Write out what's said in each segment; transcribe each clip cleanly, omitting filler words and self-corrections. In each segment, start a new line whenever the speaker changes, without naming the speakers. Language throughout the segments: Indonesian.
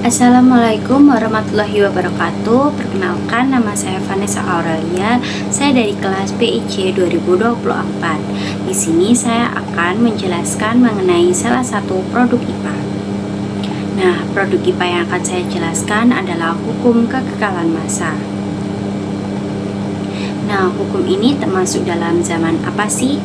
Assalamualaikum warahmatullahi wabarakatuh. Perkenalkan, nama saya Vanessa Aurelia. Saya dari kelas PIC 2024. Di sini saya akan menjelaskan mengenai salah satu produk IPA. Nah, produk IPA yang akan saya jelaskan adalah hukum kekekalan massa. Nah, hukum ini termasuk dalam zaman apa sih?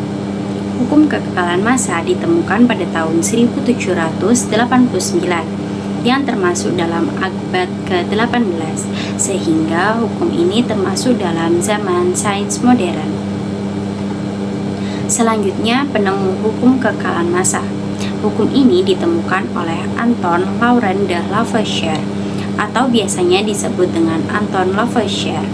Hukum kekekalan massa ditemukan pada tahun 1789 yang termasuk dalam abad ke-18, sehingga hukum ini termasuk dalam zaman sains modern. Selanjutnya, penemu hukum kekekalan massa. Hukum ini ditemukan oleh Anton Laurent de Lavoisier atau biasanya disebut dengan Anton Lavoisier.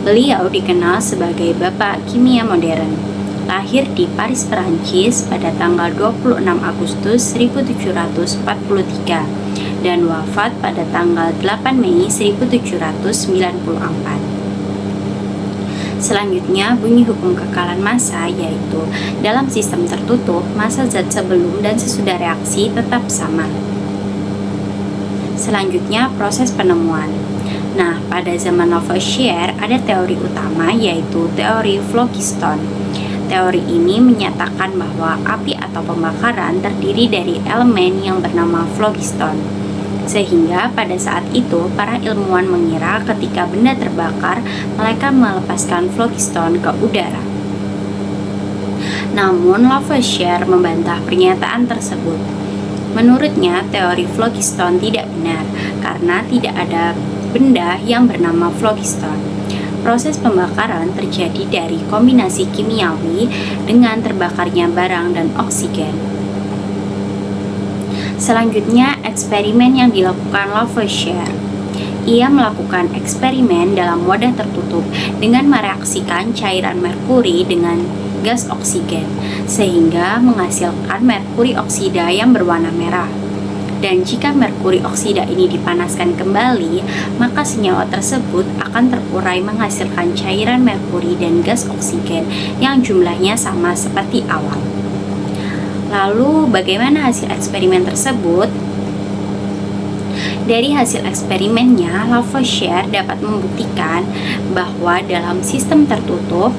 Beliau dikenal sebagai Bapak Kimia Modern. Lahir di Paris, Perancis pada tanggal 26 Agustus 1743 dan wafat pada tanggal 8 Mei 1794. Selanjutnya, bunyi hukum kekekalan massa yaitu dalam sistem tertutup, massa zat sebelum dan sesudah reaksi tetap sama. Selanjutnya, proses penemuan. Nah, pada zaman Lavoisier ada teori utama yaitu teori phlogiston. Teori ini menyatakan bahwa api atau pembakaran terdiri dari elemen yang bernama phlogiston. Sehingga pada saat itu para ilmuwan mengira ketika benda terbakar, mereka melepaskan phlogiston ke udara. Namun Lavoisier membantah pernyataan tersebut. Menurutnya, teori phlogiston tidak benar karena tidak ada benda yang bernama phlogiston. Proses pembakaran terjadi dari kombinasi kimiawi dengan terbakarnya barang dan oksigen. Selanjutnya, eksperimen yang dilakukan Lavoisier. Ia melakukan eksperimen dalam wadah tertutup dengan mereaksikan cairan merkuri dengan gas oksigen, sehingga menghasilkan merkuri oksida yang berwarna merah. Dan jika merkuri oksida ini dipanaskan kembali, maka senyawa tersebut akan terurai menghasilkan cairan merkuri dan gas oksigen yang jumlahnya sama seperti awal. Lalu, bagaimana hasil eksperimen tersebut? Dari hasil eksperimennya, Lavoisier dapat membuktikan bahwa dalam sistem tertutup,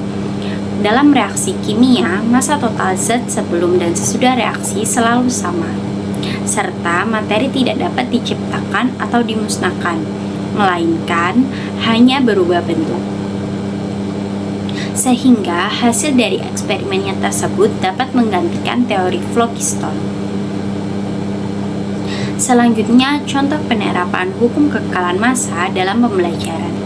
dalam reaksi kimia, massa total zat sebelum dan sesudah reaksi selalu sama, serta materi tidak dapat diciptakan atau dimusnahkan, melainkan hanya berubah bentuk. Sehingga hasil dari eksperimennya tersebut dapat menggantikan teori phlogiston. Selanjutnya, contoh penerapan hukum kekekalan massa dalam pembelajaran.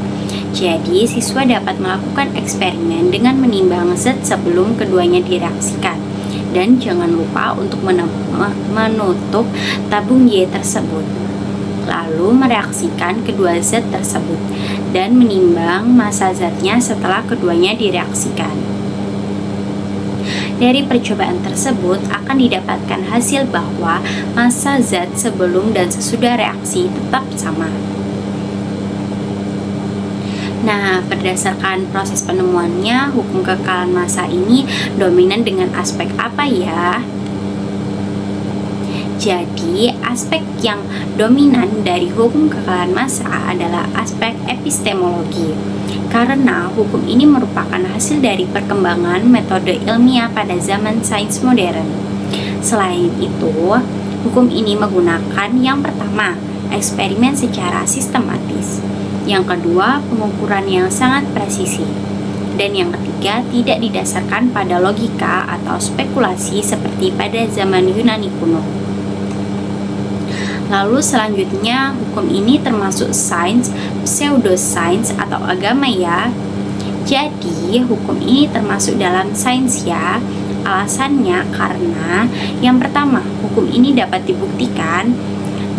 Jadi, siswa dapat melakukan eksperimen dengan menimbang zat sebelum keduanya direaksikan. Dan jangan lupa untuk menutup tabung Y tersebut. Lalu mereaksikan kedua zat tersebut dan menimbang massa zatnya setelah keduanya direaksikan. Dari percobaan tersebut akan didapatkan hasil bahwa massa zat sebelum dan sesudah reaksi tetap sama. Nah, berdasarkan proses penemuannya, hukum kekekalan massa ini dominan dengan aspek apa ya? Jadi, aspek yang dominan dari hukum kekekalan massa adalah aspek epistemologi, karena hukum ini merupakan hasil dari perkembangan metode ilmiah pada zaman sains modern. Selain itu, hukum ini menggunakan yang pertama, eksperimen secara sistematis, yang kedua, pengukuran yang sangat presisi, dan yang ketiga, tidak didasarkan pada logika atau spekulasi seperti pada zaman Yunani kuno. Lalu selanjutnya, hukum ini termasuk sains, pseudosains atau agama ya. Jadi, hukum ini termasuk dalam sains ya. Alasannya karena yang pertama, hukum ini dapat dibuktikan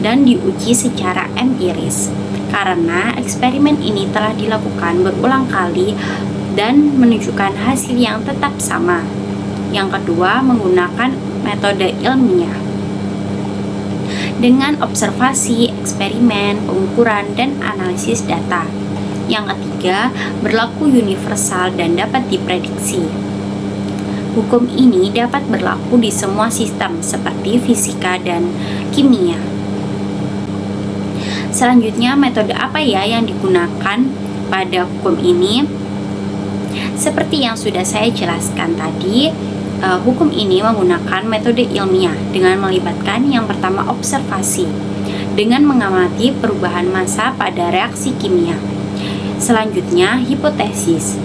dan diuji secara empiris. Karena eksperimen ini telah dilakukan berulang kali dan menunjukkan hasil yang tetap sama. Yang kedua, menggunakan metode ilmiah dengan observasi, eksperimen, pengukuran, dan analisis data. Yang ketiga, berlaku universal dan dapat diprediksi. Hukum ini dapat berlaku di semua sistem seperti fisika dan kimia. Selanjutnya, metode apa ya yang digunakan pada hukum ini? Seperti yang sudah saya jelaskan tadi, hukum ini menggunakan metode ilmiah dengan melibatkan yang pertama observasi, dengan mengamati perubahan massa pada reaksi kimia. Selanjutnya, hipotesis,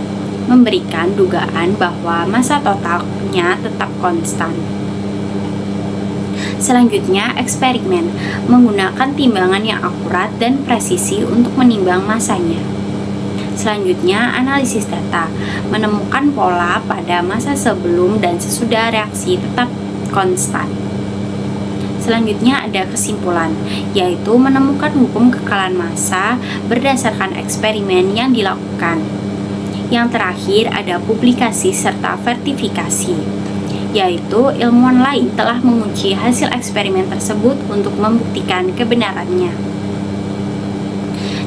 memberikan dugaan bahwa massa totalnya tetap konstan. Selanjutnya, eksperimen, menggunakan timbangan yang akurat dan presisi untuk menimbang massanya. Selanjutnya, analisis data, menemukan pola pada masa sebelum dan sesudah reaksi tetap konstan. Selanjutnya ada kesimpulan, yaitu menemukan hukum kekalahan massa berdasarkan eksperimen yang dilakukan. Yang terakhir ada publikasi serta verifikasi, yaitu ilmuwan lain telah menguji hasil eksperimen tersebut untuk membuktikan kebenarannya.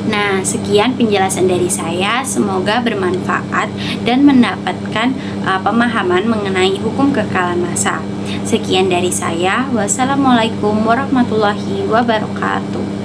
Nah, sekian penjelasan dari saya, semoga bermanfaat dan mendapatkan pemahaman mengenai hukum kekalahan massa. Sekian dari saya, wassalamualaikum warahmatullahi wabarakatuh.